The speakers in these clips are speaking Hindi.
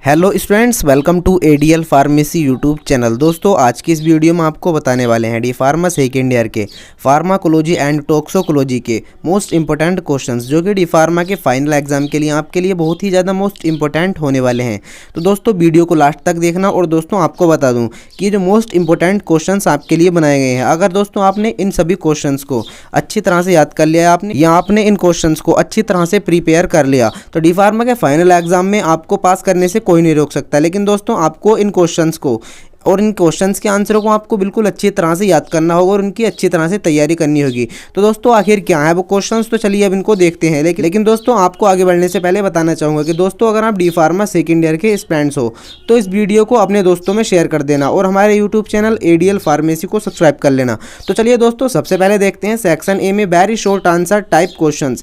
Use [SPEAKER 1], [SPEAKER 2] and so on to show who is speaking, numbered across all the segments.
[SPEAKER 1] Hello students, welcome to ADL pharmacy YouTube channel. दोस्तों आज की इस वीडियो में आपको बताने वाले हैं डी फार्मा सेकेंड ईयर के फार्माकोलॉजी एंड टॉक्सिकोलॉजी के मोस्ट इंपॉर्टेंट क्वेश्चंस जो कि डी फार्मा के फाइनल एग्जाम के लिए आपके लिए बहुत ही ज़्यादा मोस्ट इंपॉर्टेंट होने वाले हैं। तो दोस्तों वीडियो को लास्ट तक देखना। और दोस्तों आपको बता दूँ कि जो मोस्ट इंपॉर्टेंट क्वेश्चन आपके लिए बनाए गए हैं, अगर दोस्तों आपने इन सभी क्वेश्चन को अच्छी तरह से याद कर लिया आपने इन क्वेश्चन को अच्छी तरह से प्रिपेयर कर लिया तो डी फार्मा के फाइनल एग्जाम में आपको पास करने से कोई नहीं रोक सकता। लेकिन दोस्तों आपको इन क्वेश्चंस को और इन क्वेश्चंस के आंसरों को आपको बिल्कुल अच्छी तरह से याद करना होगा और उनकी अच्छी तरह से तैयारी करनी होगी। तो दोस्तों आखिर क्या है वो क्वेश्चंस, तो चलिए अब इनको देखते हैं। लेकिन दोस्तों आपको आगे बढ़ने से पहले बताना चाहूँगा कि दोस्तों अगर आप डी फार्मा सेकेंड ईयर के स्टूडेंट्स हो तो इस वीडियो को अपने दोस्तों में शेयर कर देना और हमारे यूट्यूब चैनल एडीएल फार्मेसी को सब्सक्राइब कर लेना। तो चलिए दोस्तों सबसे पहले देखते हैं सेक्शन ए में very short answer type question.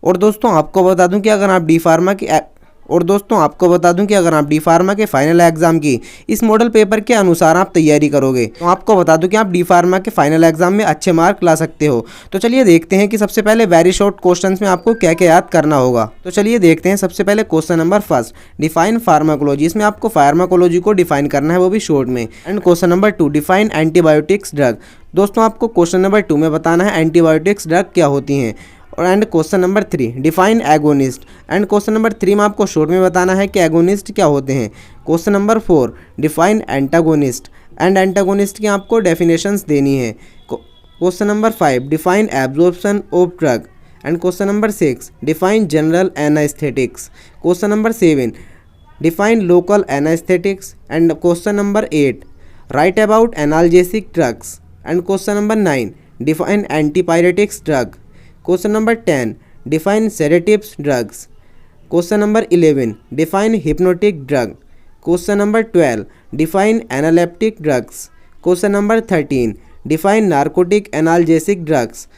[SPEAKER 1] और दोस्तों आपको बता दूं कि अगर आप डी फार्मा के फाइनल एग्जाम की इस मॉडल पेपर के अनुसार आप तैयारी करोगे तो आपको बता दूं कि आप डी फार्मा के फाइनल एग्जाम में अच्छे मार्क ला सकते हो। तो चलिए देखते हैं कि सबसे पहले वेरी शॉर्ट क्वेश्चंस में आपको क्या क्या याद करना होगा। तो चलिए देखते हैं सबसे पहले question number first, define pharmacology. इसमें आपको फार्माकोलॉजी को डिफाइन करना है, वो भी शॉर्ट में। And question number 2, define antibiotics drug. दोस्तों आपको क्वेश्चन नंबर 2 में बताना है एंटीबायोटिक्स ड्रग क्या होती हैं। और and question number 3, define agonist. And question number 3 में आपको शॉर्ट में बताना है कि एगोनिस्ट क्या होते हैं। Question number 4, define antagonist. And antagonist की आपको डेफिनेशंस देनी है। Question number 5, define absorption of drug. And question number 6, define general anaesthetics. Question number 7, define local anaesthetics. And question number 8, right about analgesic drugs. And question number 9, define antipyretics drug. Question number 10, define sedatives drugs. Question number 11, define hypnotic drug. Question number 12, define analeptic drugs. Question number 13, define narcotic analgesic drugs.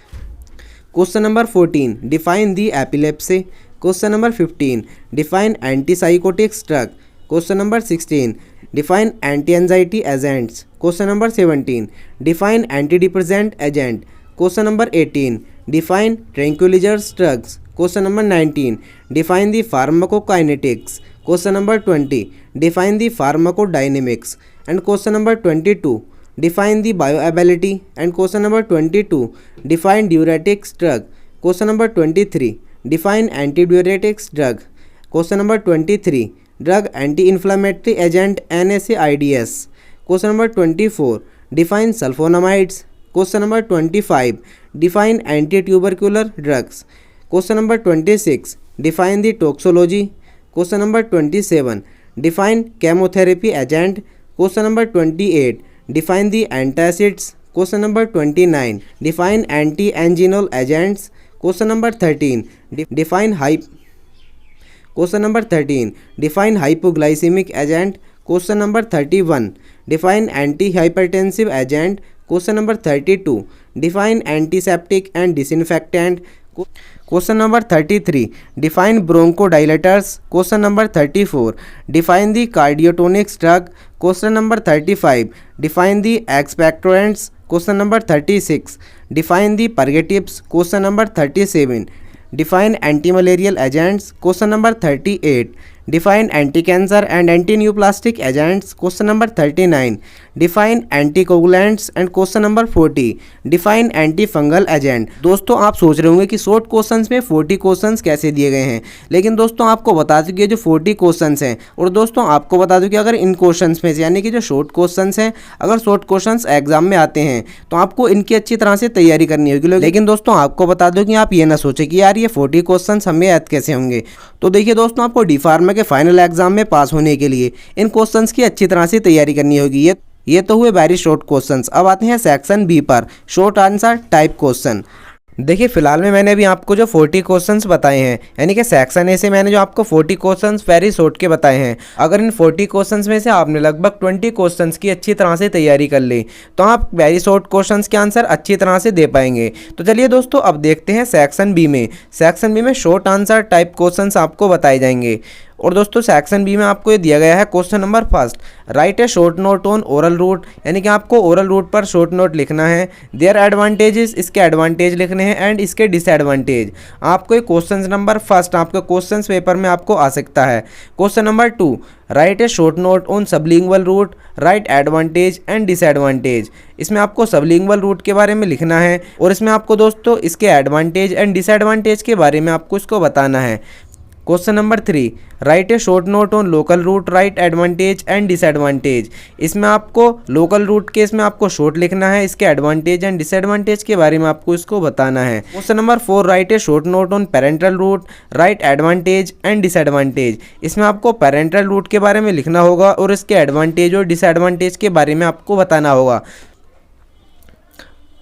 [SPEAKER 1] Question number 14, define the epilepsy. Question number 15, define antipsychotics drug. Question number 16, define anti anxiety agents. Question number 17, define anti depressant agent. Question number 18, define tranquilizers drugs. Question number 19, define the pharmacokinetics. Question number 20, define the pharmacodynamics. And question number 22, define the bioavailability. And question number 22, define diuretics drug. Question number 23, define antidiuretics drug. Question number 23, drug anti inflammatory agent NSAIDs। Question number 24, define sulphonamides. Question number 25, define anti tubercular drugs. Question number 26, define the toxicology. Question number 27, define chemotherapy agent. Question number 28, define the antacids. Question number 29, define anti anginal agents. Question number 13, define hypoglycaemic agent. Question number 31, define anti hypertensive agent. Question number 32, define antiseptic and disinfectant. Question number 33, define bronchodilators. Question number 34, define the cardiotonics drug. Question number 35, define the expectorants. Question number 36, define the purgatives. Question number 37, define anti malarial agents. Question number 38, define anti cancer and anti neoplastic agents. Question number 39, define anticoagulants. And question number 40, define anti fungal agent. दोस्तों आप सोच रहे होंगे कि शॉर्ट क्वेश्चंस में 40 क्वेश्चंस कैसे दिए गए हैं, लेकिन दोस्तों आपको बता दूं कि जो 40 क्वेश्चंस हैं, और दोस्तों आपको बता दूं कि अगर इन क्वेश्चंस में से यानी कि जो शॉर्ट क्वेश्चंस हैं, अगर शॉर्ट क्वेश्चंस एग्जाम में आते हैं तो आपको इनकी अच्छी तरह से तैयारी करनी होगी। लेकिन दोस्तों आपको बता दूं कि आप ये ना सोचें कि यार ये 40 क्वेश्चंस हमें याद कैसे होंगे। तो देखिए दोस्तों आपको डी फार्मा के फाइनल एग्जाम में पास होने के लिए इन क्वेश्चंस की अच्छी तरह से तैयारी करनी होगी। ये तो हुए वेरी शॉर्ट क्वेश्चंस। अब आते हैं सेक्शन बी पर, शॉर्ट आंसर टाइप क्वेश्चन। देखिए फिलहाल में मैंने अभी आपको जो 40 क्वेश्चंस बताए हैं, यानी कि सेक्शन ए से मैंने जो आपको 40 क्वेश्चंस वेरी शॉर्ट के बताए हैं, अगर इन 40 क्वेश्चंस में से आपने लगभग 20 क्वेश्चंस की अच्छी तरह से तैयारी कर ली तो आप वेरी शॉर्ट क्वेश्चंस के आंसर अच्छी तरह से दे पाएंगे। तो चलिए दोस्तों अब देखते हैं सेक्शन बी में। सेक्शन बी में शॉर्ट आंसर टाइप क्वेश्चंस आपको बताए जाएंगे। और दोस्तों सेक्शन बी में आपको ये दिया गया है question number first, right a short note on oral route, यानी कि आपको ओरल रूट पर शॉर्ट नोट लिखना है। देयर एडवांटेजेस, इसके एडवांटेज लिखने हैं, एंड इसके डिसएडवांटेज। आपको ये क्वेश्चन नंबर फर्स्ट आपके क्वेश्चन पेपर में आपको आ सकता है। Question number 2, right a short note on sublingual route, write advantage and disadvantage. इसमें आपको सबलिंगुअल रूट के बारे में लिखना है और इसमें आपको दोस्तों इसके एडवांटेज एंड डिसएडवांटेज के बारे में आपको इसको बताना है। Question number 3, right a short note on local route, write advantage and disadvantage. इसमें आपको लोकल रूट के इसमें आपको शॉर्ट लिखना है, इसके एडवांटेज एंड डिसएडवांटेज के बारे में आपको इसको बताना है। Question number 4, write a short note on parental route, write advantage and disadvantage. इसमें आपको पेरेंटल रूट के बारे में लिखना होगा और इसके एडवांटेज और डिसएडवांटेज के बारे में आपको बताना होगा।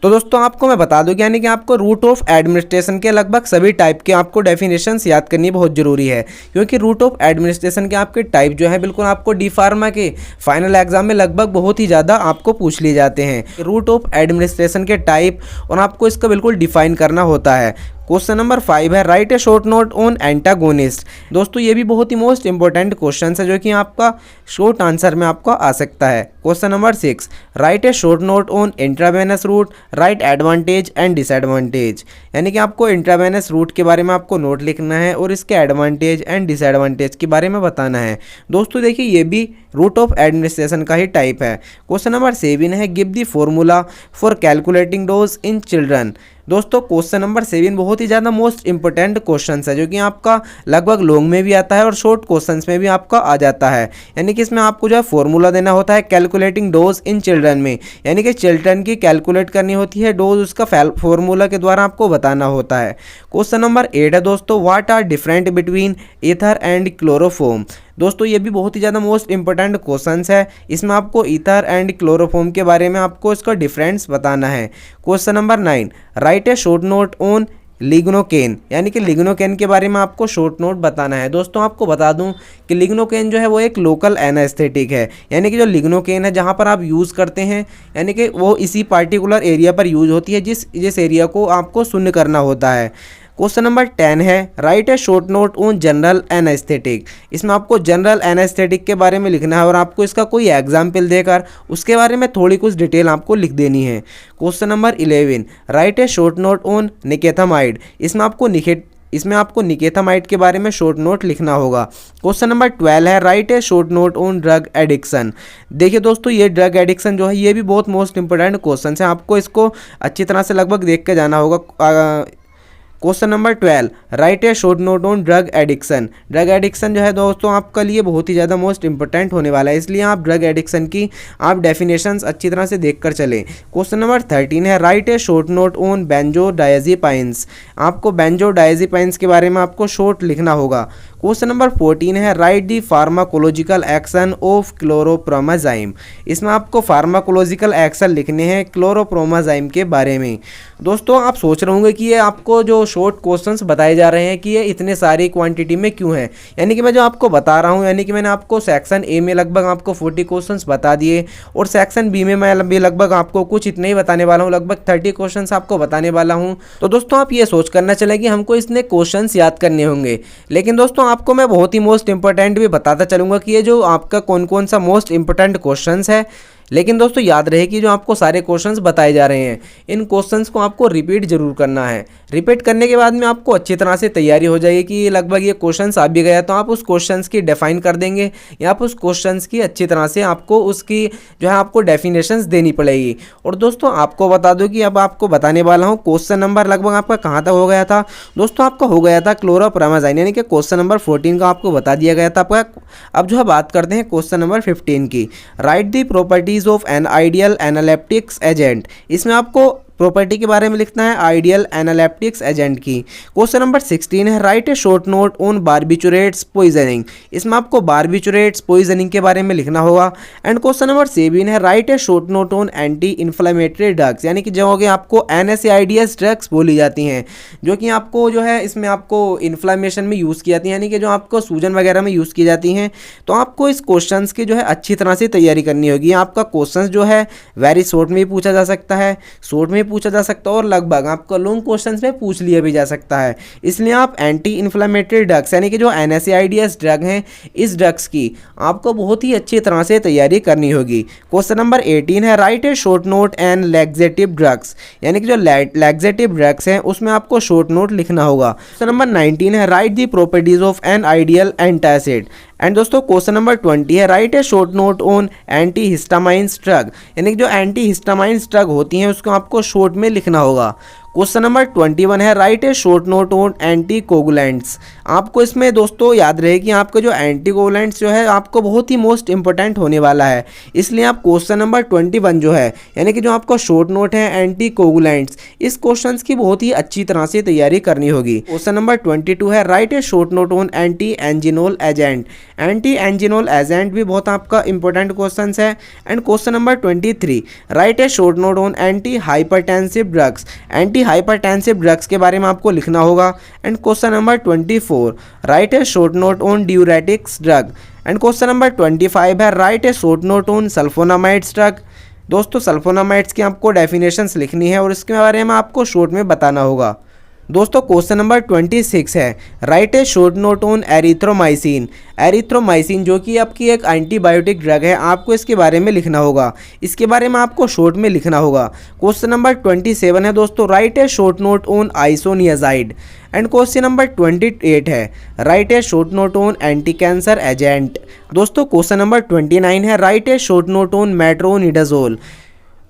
[SPEAKER 1] तो दोस्तों आपको मैं बता दूं यानी कि आपको रूट ऑफ एडमिनिस्ट्रेशन के लगभग सभी टाइप के आपको डेफिनेशंस याद करनी बहुत ज़रूरी है, क्योंकि रूट ऑफ एडमिनिस्ट्रेशन के आपके टाइप जो है बिल्कुल आपको डी फार्मा के फाइनल एग्जाम में लगभग बहुत ही ज़्यादा आपको पूछ लिए जाते हैं। रूट ऑफ एडमिनिस्ट्रेशन के टाइप और आपको इसका बिल्कुल डिफाइन करना होता है। क्वेश्चन नंबर 5 है, write a short note on antagonist. दोस्तों ये भी बहुत ही मोस्ट इंपॉर्टेंट क्वेश्चन है जो कि आपका शॉर्ट आंसर में आपको आ सकता है। Question number 6, right a short note on intravenous route, write advantage and disadvantage. यानी कि आपको इंट्रावेनस रूट के बारे में आपको नोट लिखना है और इसके एडवांटेज एंड डिसएडवांटेज के बारे में बताना है। दोस्तों देखिए ये भी रूट ऑफ एडमिनिस्ट्रेशन का ही टाइप है। क्वेश्चन नंबर 7 है, give the formula for calculating dose in children. दोस्तों क्वेश्चन नंबर 7 बहुत ही ज़्यादा मोस्ट इंपॉर्टेंट क्वेश्चन है जो कि आपका लगभग लॉन्ग में भी आता है और शॉर्ट क्वेश्चंस में भी आपका आ जाता है। यानी कि इसमें आपको जो है फॉर्मूला देना होता है कैलकुलेटिंग डोज इन चिल्ड्रन में, यानी कि चिल्ड्रन की कैलकुलेट करनी होती है डोज, उसका फॉर्मूला के द्वारा आपको बताना होता है। क्वेश्चन नंबर 8 है दोस्तों, what are different between ether and chloroform. दोस्तों ये भी बहुत ही ज़्यादा मोस्ट इंपॉर्टेंट क्वेश्चंस है, इसमें आपको ईथर एंड क्लोरोफॉर्म के बारे में आपको इसका डिफरेंस बताना है। Question number 9, right a short note on lignocaine, यानी कि लिग्नोकेन के बारे में आपको शॉर्ट नोट बताना है। दोस्तों आपको बता दूं कि लिग्नोकेन जो है वो एक लोकल एनास्थेटिक है, यानी कि जो लिग्नोकेन है जहां पर आप यूज़ करते हैं यानी कि वो इसी पार्टिकुलर एरिया पर यूज होती है जिस एरिया को आपको शून्य करना होता है। क्वेश्चन नंबर 10 है, write a short note on general anaesthetic. इसमें आपको जनरल एनेस्थेटिक के बारे में लिखना है और आपको इसका कोई एग्जाम्पल देकर उसके बारे में थोड़ी कुछ डिटेल आपको लिख देनी है। Question number 11, right a short note on nikethamide. इसमें आपको निकेथामाइड के बारे में शॉर्ट नोट लिखना होगा। क्वेश्चन नंबर 12 है, write a short note on drug addiction. देखिए दोस्तों ये ड्रग एडिक्शन जो है ये भी बहुत मोस्ट इंपॉर्टेंट क्वेश्चन है, आपको इसको अच्छी तरह से लगभग देख के जाना होगा। Question number 12, right a short note on drug addiction. Drug addiction जो है दोस्तों आपका लिए बहुत ही ज़्यादा मोस्ट इंपॉर्टेंट होने वाला है, इसलिए आप ड्रग एडिक्शन की आप डेफिनेशंस अच्छी तरह से देखकर चलें। क्वेश्चन नंबर 13 है, write a short note on benzodiazepines. आपको बेंजोडायज़ेपाइंस के बारे में आपको शॉर्ट लिखना होगा। क्वेश्चन नंबर 14 है, write the pharmacological action of chlorpromazine. इसमें आपको फार्माकोलॉजिकल एक्शन लिखने हैं क्लोरोप्रोमाजाइम के बारे में। दोस्तों आप सोच रहे होंगे कि ये आपको जो शॉर्ट क्वेश्चंस बताए जा रहे हैं कि ये इतने सारी क्वांटिटी में क्यों है, यानी कि मैं जो आपको बता रहा हूँ यानी कि मैंने आपको सेक्शन ए में लगभग आपको 40 क्वेश्चंस बता दिए और सेक्शन बी में मैं भी लगभग आपको कुछ इतने ही बताने वाला हूँ, लगभग 30 क्वेश्चंस आपको बताने वाला हूँ। तो दोस्तों आप ये सोच करना चले कि हमको इतने क्वेश्चंस याद करने होंगे, लेकिन दोस्तों आपको मैं बहुत ही मोस्ट इंपॉर्टेंट भी बताता चलूँगा कि ये जो आपका कौन कौन सा मोस्ट इंपॉर्टेंट क्वेश्चंस है। लेकिन दोस्तों याद रहे कि जो आपको सारे क्वेश्चंस बताए जा रहे हैं इन क्वेश्चंस को आपको रिपीट जरूर करना है। रिपीट करने के बाद में आपको अच्छी तरह से तैयारी हो जाएगी कि लगभग ये क्वेश्चंस आ भी गया तो आप उस क्वेश्चंस की डिफाइन कर देंगे या आप उस क्वेश्चंस की अच्छी तरह से आपको उसकी जो है आपको डेफिनेशंस देनी पड़ेगी। और दोस्तों आपको बता दो कि अब आपको बताने वाला हूँ क्वेश्चन नंबर लगभग आपका कहाँ तक हो गया था। दोस्तों आपका हो गया था क्लोरोप्रोमाजाइन, यानी कि क्वेश्चन नंबर 14 का आपको बता दिया गया था आपका। अब जो है बात करते हैं क्वेश्चन नंबर 15 की, write the properties of an ideal analeptics agent. इसमें आपको प्रॉपर्टी के बारे में लिखना है आइडियल एनालिप्टिक्स एजेंट की। क्वेश्चन नंबर 16 है, write a short note on barbiturates poisoning. इसमें आपको बार्बिचुरेट्स पॉइजनिंग के बारे में लिखना होगा। एंड क्वेश्चन नंबर 7 है, write a short note on anti inflammatory drugs, यानी कि जो हो गया आपको NSAIDs ड्रग्स बोली जाती हैं जो कि आपको जो है इसमें आपको इन्फ्लामेशन में यूज़ की जाती हैं, यानी कि जो आपको सूजन वगैरह में यूज़ की जाती हैं। तो आपको इस क्वेश्चन की जो है अच्छी तरह से तैयारी करनी होगी। आपका क्वेश्चन जो है वेरी शॉर्ट में भी पूछा जा सकता है, शॉर्ट में पूछा जा सकता है और लगभग आपको लॉन्ग क्वेश्चंस में पूछ लिया भी जा सकता है। इसलिए आप एंटी इन्फ्लेमेटरी ड्रग्स यानी कि जो NSAIDs ड्रग हैं, इस ड्रग्स की आपको बहुत ही अच्छी तरह से तैयारी करनी होगी। क्वेश्चन नंबर 18 है write a short note and laxative drugs, यानी कि जो लैक्सेटिव ड्रग्स हैं उसमें आपको शॉर्ट नोट लिखना होगा। क्वेश्चन नंबर 19 है write the properties of an ideal antacid. And दोस्तों क्वेश्चन नंबर 20 है write a short note on anti histamines drug, यानी कि जो एंटी हिस्टामाइंस ड्रग होती हैं उसको आपको शॉर्ट में लिखना होगा। क्वेश्चन नंबर 21 है write a short note on anti coagulants. आपको इसमें दोस्तों याद रहे कि आपको जो एंटी कोगुलेंट्स जो है आपको बहुत ही मोस्ट इंपॉर्टेंट होने वाला है, इसलिए आप क्वेश्चन नंबर 21 जो है यानी कि जो आपको शॉर्ट नोट है एंटी कोगुलेंट्स, इस क्वेश्चन की बहुत ही अच्छी तरह से तैयारी करनी होगी। क्वेश्चन नंबर 22 है write a short note on anti anginal agent. Anti anginal agent भी बहुत आपका इंपॉर्टेंट क्वेश्चन है। And question number 23 write a short note on anti hypertensive drugs. Anti hypertensive drugs के बारे में आपको लिखना होगा। And question number 24 write a short note on diuretics drug. And question number 25 है write a short note on sulphonamides drug. दोस्तों सल्फोनामाइड्स की आपको डेफिनेशंस लिखनी है और इसके बारे में आपको शॉर्ट में बताना होगा। दोस्तों क्वेश्चन नंबर 26 है write a short note on erythromycin. Erythromycin जो कि आपकी एक एंटीबायोटिक ड्रग है, आपको इसके बारे में लिखना होगा। इसके बारे में आपको शॉर्ट में लिखना होगा। क्वेश्चन नंबर 27 है दोस्तों write a short note on isoniazid. And question number 28 है write a short note on anti cancer agent. दोस्तों क्वेश्चन नंबर 29 है write a short note on metronidazole.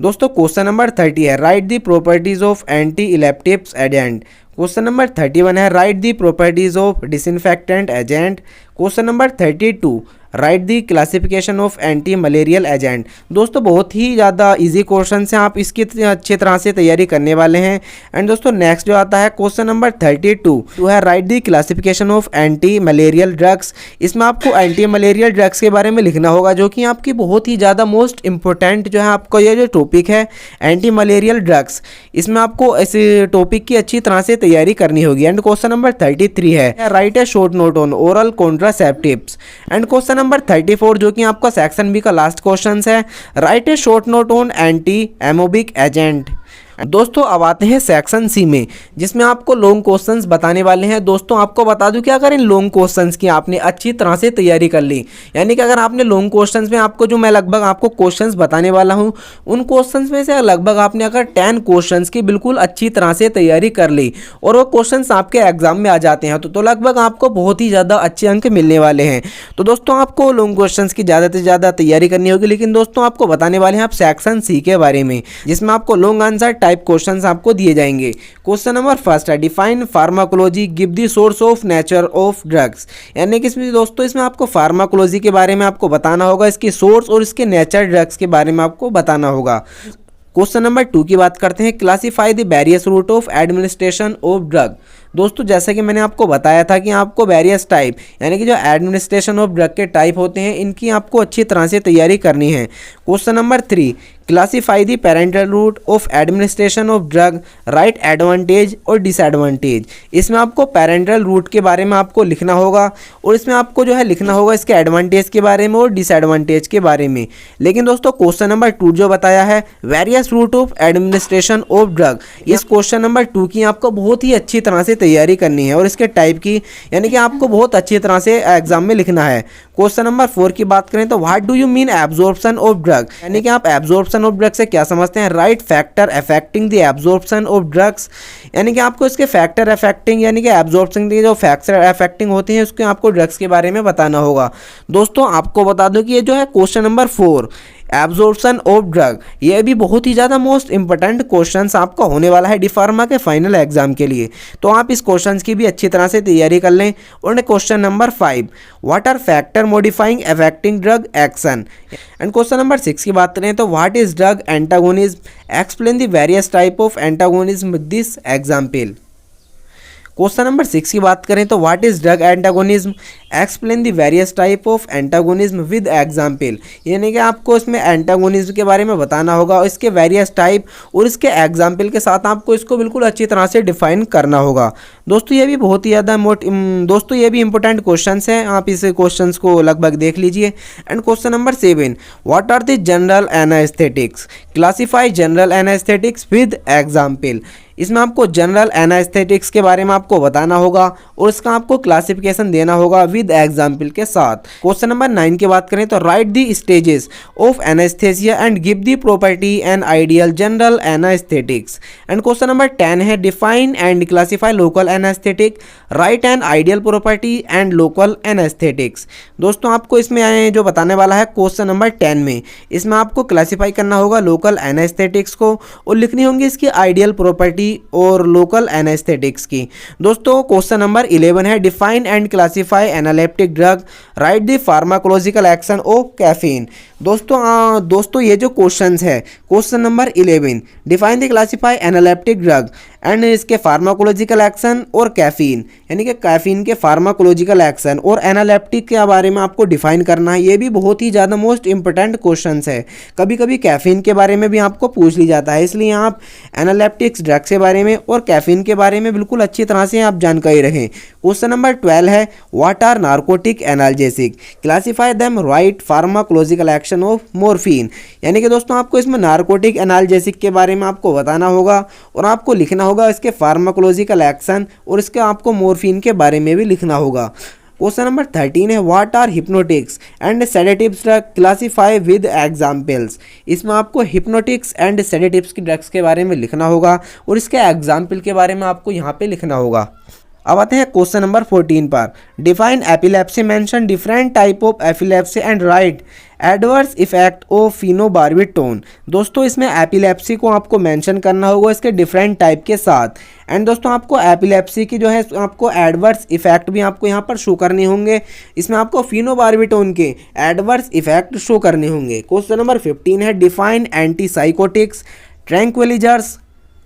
[SPEAKER 1] दोस्तों क्वेश्चन नंबर 30 है write the properties of anti epileptics agent. Question number 31 है write the properties of disinfectant agent. Question number 32 write the classification of anti malarial agent. दोस्तों बहुत ही ज़्यादा इजी क्वेश्चन हैं, आप इसकी अच्छी तरह से तैयारी करने वाले हैं। एंड दोस्तों नेक्स्ट जो आता है क्वेश्चन नंबर 32 है write the classification of anti malarial drugs. इसमें आपको एंटी मलेरियल ड्रग्स के बारे में लिखना होगा, जो कि आपकी बहुत ही ज़्यादा मोस्ट इंपॉर्टेंट जो है आपको ये जो टॉपिक है एंटी मलेरियल ड्रग्स, इसमें आपको इस टॉपिक की अच्छी तरह से तैयारी करनी होगी। एंड क्वेश्चन नंबर 33 है write a short note on oral contraceptives. And question number 34 जो कि आपका सेक्शन बी का लास्ट क्वेश्चन है write a short note on anti amoebic agent. दोस्तों अब आते हैं सेक्शन सी में, जिसमें आपको लॉन्ग क्वेश्चंस बताने वाले हैं। दोस्तों आपको बता दूं कि अगर इन लॉन्ग क्वेश्चंस की आपने अच्छी तरह से तैयारी कर ली, यानी कि अगर आपने लॉन्ग क्वेश्चंस में आपको जो मैं लगभग आपको क्वेश्चंस बताने वाला हूं, उन क्वेश्चंस में से लगभग आपने अगर 10 क्वेश्चंस की बिल्कुल अच्छी तरह से तैयारी कर ली और वो क्वेश्चंस आपके एग्जाम में आ जाते हैं तो लगभग आपको बहुत ही ज़्यादा अच्छे अंक मिलने वाले हैं। तो दोस्तों आपको लॉन्ग क्वेश्चंस की ज़्यादा से ज़्यादा तैयारी करनी होगी। लेकिन दोस्तों आपको बताने वाले हैं आप सेक्शन सी के बारे में, जिसमें आपको लॉन्ग आंसर टाइप क्वेश्चंस आपको दिए जाएंगे। क्वेश्चन नंबर फर्स्ट है define pharmacology give the source of nature of drugs. यानी कि इसमें दोस्तों इसमें आपको फार्माकोलॉजी के बारे में आपको बताना होगा, इसके सोर्स और इसके नेचर ड्रग्स के बारे में आपको बताना होगा। क्वेश्चन नंबर 2 की बात करते हैं classify the various route of administration of drug. दोस्तों जैसे कि मैंने आपको बताया था कि आपको वेरियस टाइप यानी कि जो एडमिनिस्ट्रेशन ऑफ ड्रग के टाइप होते हैं, इनकी आपको अच्छी तरह से तैयारी करनी है। Question number 3 classify the parental route of administration of drug, write advantage और डिसएडवांटेज। इसमें आपको पेरेंटल रूट के बारे में आपको लिखना होगा और इसमें आपको जो है लिखना होगा इसके एडवांटेज के बारे में और डिसएडवांटेज के बारे में। लेकिन दोस्तों क्वेश्चन नंबर 2 जो बताया है various route of administration of drug, इस क्वेश्चन नंबर 2 की आपको बहुत ही अच्छी तरह से तैयारी करनी है और इसके टाइप की यानी कि आपको बहुत अच्छी तरह से एग्जाम में लिखना है। क्वेश्चन नंबर 4 की बात करें तो what do you mean absorption of drug, यानी कि आप एब्जॉर्प्शन ऑफ ड्रग से क्या समझते हैं। Right factor affecting the absorption of drugs, यानी कि आपको इसके फैक्टर अफेक्टिंग यानी कि एब्जॉर्प्शन के जो फैक्टर अफेक्टिंग होते हैं उसके आपको ड्रग्स के बारे में बताना होगा। दोस्तों आपको बता दो कि ये जो है question number 4 absorption of drug, ये भी बहुत ही ज़्यादा मोस्ट इंपॉर्टेंट क्वेश्चंस आपका होने वाला है डी फार्मा के फाइनल एग्जाम के लिए। तो आप इस क्वेश्चंस की भी अच्छी तरह से तैयारी कर लें। और question number 5 what are factor modifying affecting drug action. And question number 6 की बात करें तो what is drug antagonism, explain the various type of antagonism with this example. Question number 6 की बात करें तो what is drug antagonism, explain the various type of antagonism with example. यानी कि आपको इसमें एंटागोनिज्म के बारे में बताना होगा और इसके वेरियस टाइप और इसके एग्जाम्पल के साथ आपको इसको बिल्कुल अच्छी तरह से डिफाइन करना होगा। दोस्तों ये भी बहुत ही ज़्यादा दोस्तों ये भी इंपॉर्टेंट क्वेश्चंस हैं, आप इस क्वेश्चंस को लगभग देख लीजिए। And question number 7, what are the general anaesthetics, classify general anaesthetics with example. इसमें आपको जनरल एनास्थेटिक्स के बारे में आपको बताना होगा और इसका आपको क्लासिफिकेशन देना होगा विद एग्जाम्पल के साथ। क्वेश्चन नंबर 9 की बात करें तो write the stages of anaesthesia and give the property and ideal general anaesthetics. And question number 10 है define and classify local anaesthetic, write and ideal property and local anaesthetics. दोस्तों आपको इसमें जो बताने वाला है क्वेश्चन नंबर 10 में, इसमें आपको क्लासीफाई करना होगा लोकल एनास्थेटिक्स को और लिखनी होंगी इसकी आइडियल प्रॉपर्टी और लोकल एनास्थेटिक्स की। दोस्तों क्वेश्चन नंबर 11 है define and classify analeptic drug, right the pharmacological action of caffeine. दोस्तों ये जो क्वेश्चंस है question number 11, define the classify analeptic drug and इसके फार्माकोलॉजिकल एक्शन और कैफीन, यानी कि कैफीन के फार्माकोलॉजिकल एक्शन और एनालेप्टिक के बारे में आपको डिफाइन करना है। ये भी बहुत ही ज़्यादा मोस्ट इंपॉर्टेंट क्वेश्चंस है, कभी कभी कैफीन के बारे में भी आपको पूछ ली जाता है, इसलिए आप एनालेप्टिक्स ड्रग के बारे में और कैफीन के बारे में बिल्कुल अच्छी तरह से आप जानकारी रखें। क्वेश्चन नंबर 12 है what are narcotic analgesic, classify them, write pharmacological action of morphine. यानी कि दोस्तों आपको इसमें नार्कोटिक एनाल्जेसिक के बारे में आपको बताना होगा और आपको लिखना होगा इसके फार्माकोलॉजिकल एक्शन और इसके आपको मॉर्फिन के बारे में भी लिखना होगा। क्वेश्चन नंबर 13 है what are hypnotics and sedatives drug, classify with examples. इसमें आपको हिप्नोटिक्स एंड सेडेटिव्स की ड्रग्स के बारे में लिखना होगा और इसके एग्जाम्पल के बारे में आपको यहाँ पे लिखना होगा। अब आते हैं क्वेश्चन नंबर 14 पर, define epilepsy, mention different type of epilepsy and right adverse effect of phenobarbitone. दोस्तों इसमें एपिलेप्सी को आपको मेंशन करना होगा इसके डिफरेंट टाइप के साथ। एंड दोस्तों आपको एपिलेप्सी की जो है आपको एडवर्स इफेक्ट भी आपको यहाँ पर शो करने होंगे, इसमें आपको फिनोबार्बिटोन के एडवर्स इफेक्ट शो करने होंगे। क्वेश्चन नंबर 15 है define antipsychotics, tranquillisers,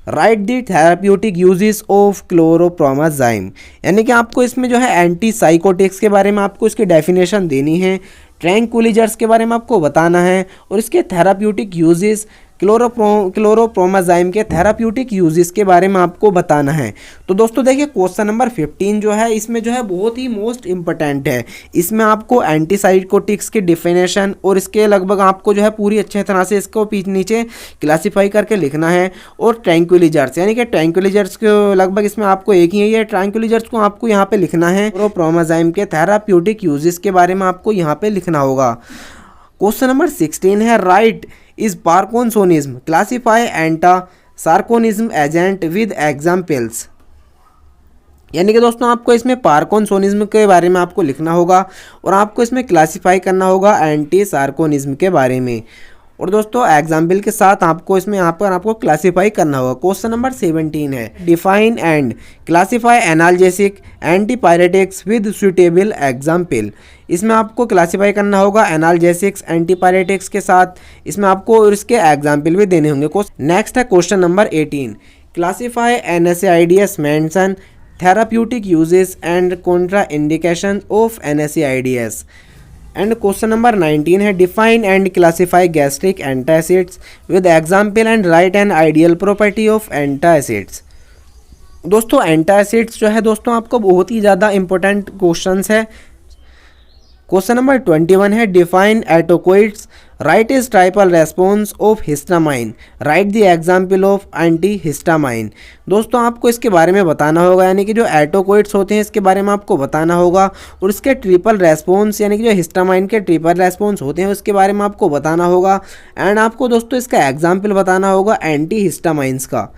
[SPEAKER 1] write the therapeutic uses of chlorpromazine. यानी कि आपको इसमें जो है एंटीसाइकोटिक्स के बारे में आपको इसकी डेफिनेशन देनी है, ट्रैंक्विलाइजर्स के बारे में आपको बताना है और इसके थेराप्यूटिक यूजेस क्लोरोप्रोमाजाइम के थेराप्यूटिक यूजेस के बारे में आपको बताना है। तो दोस्तों देखिए क्वेश्चन नंबर 15 जो है इसमें जो है बहुत ही मोस्ट इंपॉर्टेंट है, इसमें आपको एंटीसाइकोटिक्स की डिफिनेशन और इसके लगभग आपको जो है पूरी अच्छे तरह से इसको नीचे क्लासीफाई करके लिखना है। और ट्रैंक्विलाइजर्स यानी कि ट्रैंक्विलाइजर्स को लगभग इसमें आपको एक ही है, ट्रैंक्विलाइजर्स को आपको यहाँ पे लिखना है और प्रोमाजाइम के थेराप्यूटिक यूजेस के बारे में आपको यहाँ पे लिखना होगा। क्वेश्चन नंबर 16 है write is parkinsonism, classify anti parkinsonism agent with examples. यानी कि दोस्तों आपको इसमें पार्किंसोनिज्म के बारे में आपको लिखना होगा और आपको इसमें क्लासीफाई करना होगा एंटी सार्कोनिज्म के बारे में और दोस्तों एग्जाम्पल के साथ आपको इसमें यहाँ पर आपको क्लासीफाई करना होगा। क्वेश्चन नंबर 17 है define and classify analgesic antipyretics with suitable example. इसमें आपको क्लासीफाई करना होगा एनाल्जेसिक्स एंटीपायरेटिक्स के साथ, इसमें आपको और इसके एग्जाम्पल भी देने होंगे। नेक्स्ट है question number 18, classify NSAIDs, mention therapeutic uses and contraindication of NSAIDs। And question number 19 है define and classify gastric antacids with example and write and ideal property of antacids. दोस्तों एंटासिड्स जो है दोस्तों आपको बहुत ही ज़्यादा इंपॉर्टेंट क्वेश्चंस है। क्वेश्चन नंबर 21 है define autacoids, write is triple response of histamine, write the example of anti histamine. दोस्तों आपको इसके बारे में बताना होगा, यानी कि जो एटोकोइड्स होते हैं इसके बारे में आपको बताना होगा और इसके ट्रिपल रेस्पॉन्स यानी कि जो हिस्टामाइन के ट्रिपल रेस्पॉन्स होते हैं उसके बारे में आपको बताना होगा। एंड आपको दोस्तों इसका एग्जाम्पल बताना होगा एंटी हिस्टामाइंस का।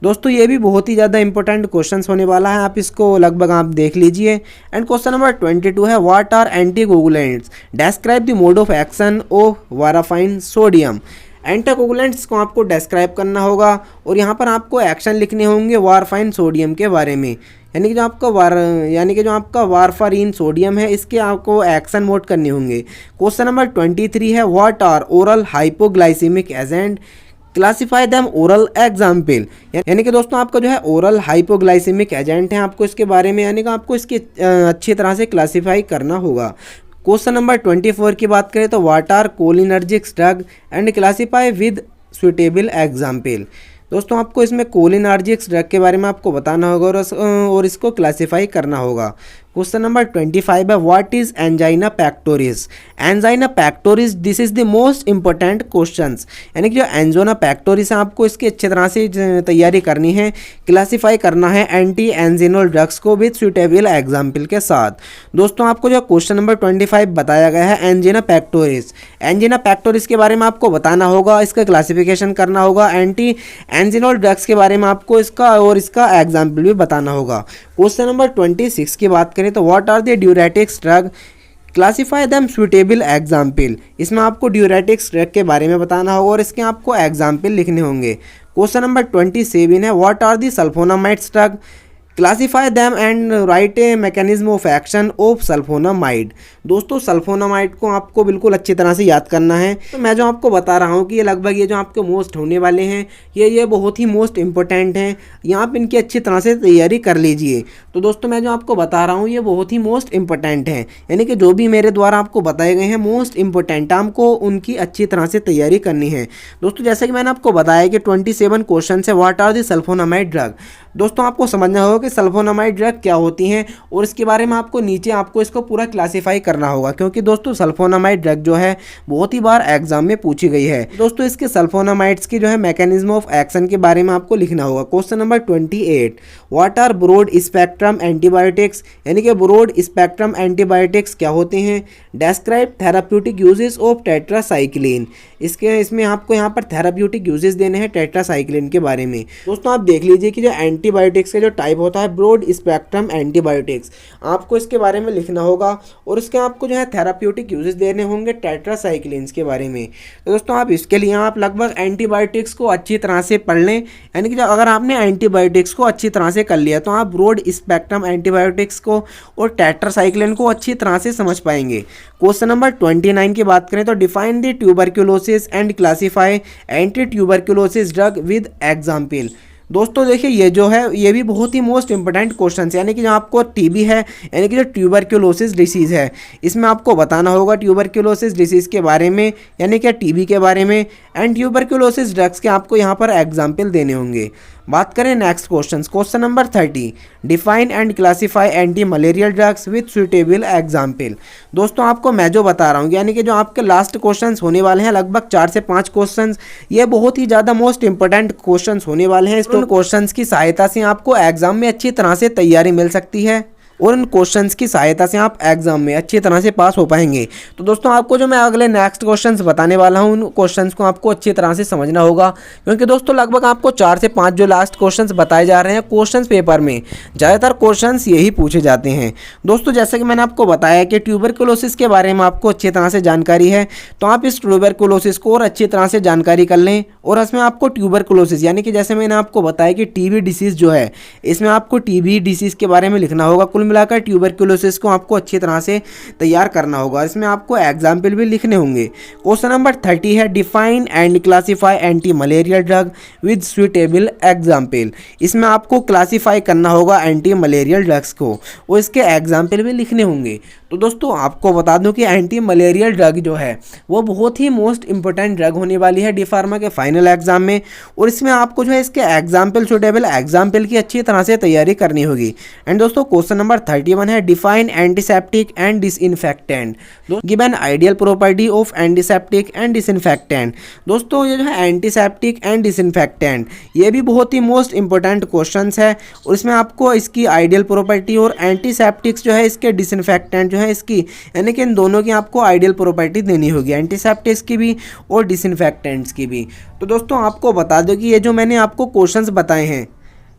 [SPEAKER 1] दोस्तों ये भी बहुत ही ज़्यादा इंपॉर्टेंट क्वेश्चंस होने वाला है, आप इसको लगभग आप देख लीजिए। एंड क्वेश्चन नंबर 22 है what are anticoagulants, describe the mode of action of warfarin sodium. Anticoagulants को आपको डिस्क्राइब करना होगा और यहाँ पर आपको एक्शन लिखने होंगे वारफाइन सोडियम के बारे में, यानी कि जो आपका वारफारिन सोडियम है इसके आपको एक्शन मोड करने होंगे। क्वेश्चन नंबर 23 है what are oral hypoglycaemic agent, classify them oral example, यानी कि दोस्तों आपका जो है ओरल हाइपोग्लाइसेमिक एजेंट है, आपको इसके बारे में यानी कि आपको इसकी अच्छी तरह से क्लासीफाई करना होगा। क्वेश्चन नंबर 24 की बात करें तो what are cholinergic drug and classify with suitable example. दोस्तों आपको इसमें कोलिनर्जिक ड्रग के बारे में आपको बताना होगा और इसको क्लासीफाई करना होगा। क्वेश्चन नंबर 25 है what is angina pectoris. Angina pectoris this is the most important questions, यानी कि जो एंजाइना पैक्टोरिस है आपको इसकी अच्छी तरह से तैयारी करनी है, क्लासीफाई करना है एंटी एंजिनोल ड्रग्स को विद सुटेबल एग्जाम्पल के साथ। दोस्तों आपको जो क्वेश्चन नंबर 25 बताया गया है एंजाइना पैक्टोरिस, एंजाइना पैक्टोरिस के बारे में आपको बताना होगा, इसका क्लासिफिकेशन करना होगा, एंटी एंजिनोल ड्रग्स के बारे में आपको इसका एग्जाम्पल भी बताना होगा। क्वेश्चन नंबर 26 की बात करें तो what are the diuretics drug, classify them suitable example. इसमें आपको ड्यूरेटिक्स ड्रग के बारे में बताना होगा और इसके आपको एग्जाम्पल लिखने होंगे। क्वेश्चन नंबर 27 है what are the sulphonamides drug, classify them and write a mechanism of action of sulphonamide. दोस्तों सल्फोनामाइड को आपको बिल्कुल अच्छी तरह से याद करना है। तो मैं जो आपको बता रहा हूँ कि ये लगभग ये जो आपके मोस्ट होने वाले हैं ये बहुत ही मोस्ट इंपॉर्टेंट हैं, यहाँ पर इनकी अच्छी तरह से तैयारी कर लीजिए। तो दोस्तों मैं जो आपको बता रहा हूँ ये बहुत ही मोस्ट इंपॉर्टेंट हैं, यानी कि जो भी मेरे द्वारा आपको बताए गए हैं मोस्ट इंपॉर्टेंट, आपको उनकी अच्छी तरह से तैयारी करनी है। दोस्तों जैसे कि मैंने आपको बताया कि 27 क्वेश्चन है what are the sulphonamide drug. दोस्तों आपको समझना होगा कि सल्फोनामाइड ड्रग क्या होती हैं और इसके बारे में आपको नीचे आपको इसको पूरा क्लासीफाई करना होगा, क्योंकि दोस्तों सल्फोनामाइड ड्रग जो है बहुत ही बार एग्जाम में पूछी गई है। दोस्तों इसके सल्फोनामाइड्स की जो है मैकेनिज्म ऑफ एक्शन के बारे में आपको लिखना होगा। Question number 28 what are broad spectrum antibiotics, यानी कि ब्रॉड स्पेक्ट्रम एंटीबायोटिक्स क्या होते हैं। Describe therapeutic uses of tetracycline, इसमें आपको यहाँ पर थेराप्यूटिक यूजेस देने हैं टेट्रासाइक्लिन के बारे में। दोस्तों आप देख लीजिए कि जो एंटीबायोटिक्स का जो टाइप होता है ब्रॉड स्पेक्ट्रम एंटीबायोटिक्स, आपको इसके बारे में लिखना होगा और इसके आपको जो है थेराप्यूटिक यूजेस देने होंगे टेट्रासाइक्लिन्स के बारे में। तो दोस्तों आप इसके लिए आप लगभग एंटीबायोटिक्स को अच्छी तरह से पढ़ लें, यानी कि अगर आपने एंटीबायोटिक्स को अच्छी तरह से कर लिया तो आप ब्रॉड स्पेक्ट्रम एंटीबायोटिक्स को और टेट्रासाइक्लिन को अच्छी तरह से समझ पाएंगे। क्वेश्चन नंबर 29 की बात करें तो define the tuberculosis and classify anti tuberculosis drug with example. दोस्तों देखिए ये जो है ये भी बहुत ही मोस्ट इंपॉर्टेंट क्वेश्चन है, यानी कि जो आपको टीबी है यानी कि जो ट्यूबरक्यूलोसिस डिसीज़ है इसमें आपको बताना होगा ट्यूबरक्यूलोसिस डिसीज़ के बारे में, यानी कि टीबी के बारे में, एंड ट्यूबरक्यूलोसिस ड्रग्स के आपको यहाँ पर एग्जाम्पल देने होंगे। बात करें next question number 30 define and classify anti malarial drugs with suitable example. दोस्तों आपको मैं जो बता रहा हूँ यानी कि जो आपके लास्ट क्वेश्चंस होने वाले हैं लगभग 4 से 5 क्वेश्चंस, ये बहुत ही ज़्यादा मोस्ट इंपॉर्टेंट क्वेश्चंस होने वाले हैं। इस क्वेश्चंस की सहायता से आपको एग्जाम में अच्छी तरह से तैयारी मिल सकती है और इन क्वेश्चंस की सहायता से आप एग्जाम में अच्छी तरह से पास हो पाएंगे। तो दोस्तों आपको जो मैं अगले नेक्स्ट क्वेश्चंस बताने वाला हूं उन क्वेश्चंस को आपको अच्छी तरह से समझना होगा, क्योंकि दोस्तों लगभग आपको 4 से 5 जो लास्ट क्वेश्चंस बताए जा रहे हैं क्वेश्चंस पेपर में ज़्यादातर क्वेश्चंस यही पूछे जाते हैं। दोस्तों जैसे कि मैंने आपको बताया कि ट्यूबरक्यूलोसिस के बारे में आपको अच्छी तरह से जानकारी है, तो आप इस ट्यूबरक्यूलोसिस को और अच्छी तरह से जानकारी कर लें। और इसमें आपको ट्यूबरक्यूलोसिस यानी कि जैसे मैंने आपको बताया कि टीबी डिसीज़ जो है इसमें आपको टीबी डिसीज़ के बारे में लिखना होगा। कुल मिलाकर ट्यूबरक्यूलोसिस को आपको अच्छी तरह से तैयार करना होगा, इसमें आपको एग्जाम्पल भी लिखने होंगे। क्वेश्चन नंबर 30 है define and classify anti malarial drug with suitable example. इसमें आपको क्लासीफाई करना होगा एंटी मलेरियल ड्रग्स को और इसके एग्जाम्पल भी लिखने होंगे। तो दोस्तों आपको बता दूं कि एंटी मलेरियल ड्रग जो है वो बहुत ही मोस्ट इंपॉर्टेंट ड्रग होने वाली है डी फार्मा के फाइनल एग्जाम में, और इसमें आपको जो है इसके एग्जाम्पल सुटेबल एग्जाम्पल की अच्छी तरह से तैयारी करनी होगी। एंड दोस्तों क्वेश्चन नंबर 31 है define antiseptic and disinfectant, give an ideal property of antiseptic and disinfectant. दोस्तों ये जो है एंटीसेप्टिक एंड डिसइंफेक्टेंट ये भी बहुत ही मोस्ट इंपॉर्टेंट क्वेश्चन है, और इसमें आपको इसकी आइडियल प्रॉपर्टी और एंटीसेप्टिक्स जो है इसके डिसइंफेक्टेंट जो है इसकी यानी कि इन दोनों की आपको आइडियल प्रॉपर्टी देनी होगी, एंटीसेप्टिक्स की भी और डिसइंफेक्टेंट्स की भी। तो दोस्तों आपको बता दो कि ये जो मैंने आपको क्वेश्चंस बताए हैं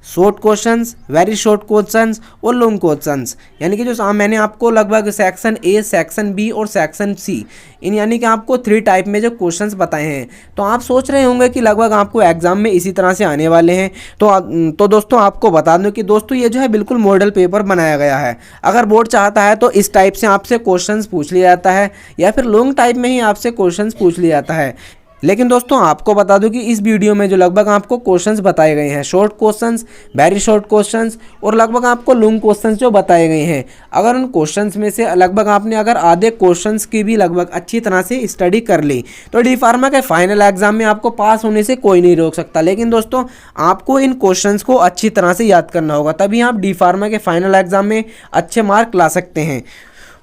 [SPEAKER 1] short questions, very short questions और लॉन्ग क्वेश्चंस, यानी कि जो मैंने आपको लगभग सेक्शन ए, सेक्शन बी और सेक्शन सी इन यानी कि आपको 3 टाइप में जो क्वेश्चंस बताए हैं, तो आप सोच रहे होंगे कि लगभग आपको एग्जाम में इसी तरह से आने वाले हैं। तो दोस्तों आपको बता दूं कि दोस्तों ये जो है बिल्कुल मॉडल पेपर बनाया गया है। अगर बोर्ड चाहता है तो इस टाइप से आपसे क्वेश्चंस पूछ लिया जाता है या फिर लॉन्ग टाइप में ही आपसे क्वेश्चंस पूछ लिया जाता है। लेकिन दोस्तों आपको बता दूं कि इस वीडियो में जो लगभग आपको क्वेश्चंस बताए गए हैं, short questions, very short questions और लगभग आपको लॉन्ग क्वेश्चंस जो बताए गए हैं, अगर उन क्वेश्चंस में से लगभग आपने अगर आधे क्वेश्चंस की भी लगभग अच्छी तरह से स्टडी कर ली तो डी फार्मा के फाइनल एग्जाम में आपको पास होने से कोई नहीं रोक सकता। लेकिन दोस्तों आपको इन क्वेश्चंस को अच्छी तरह से याद करना होगा, तभी आप डी फार्मा के फाइनल एग्जाम में अच्छे मार्क ला सकते हैं।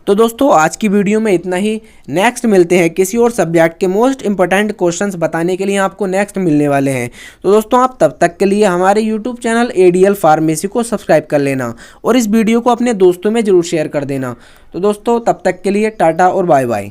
[SPEAKER 1] तो दोस्तों आज की वीडियो में इतना ही। नेक्स्ट मिलते हैं किसी और सब्जेक्ट के मोस्ट इंपॉर्टेंट क्वेश्चंस बताने के लिए आपको नेक्स्ट मिलने वाले हैं। तो दोस्तों आप तब तक के लिए हमारे यूट्यूब चैनल ADL फार्मेसी को सब्सक्राइब कर लेना और इस वीडियो को अपने दोस्तों में ज़रूर शेयर कर देना। तो दोस्तों तब तक के लिए टाटा और बाय बाय।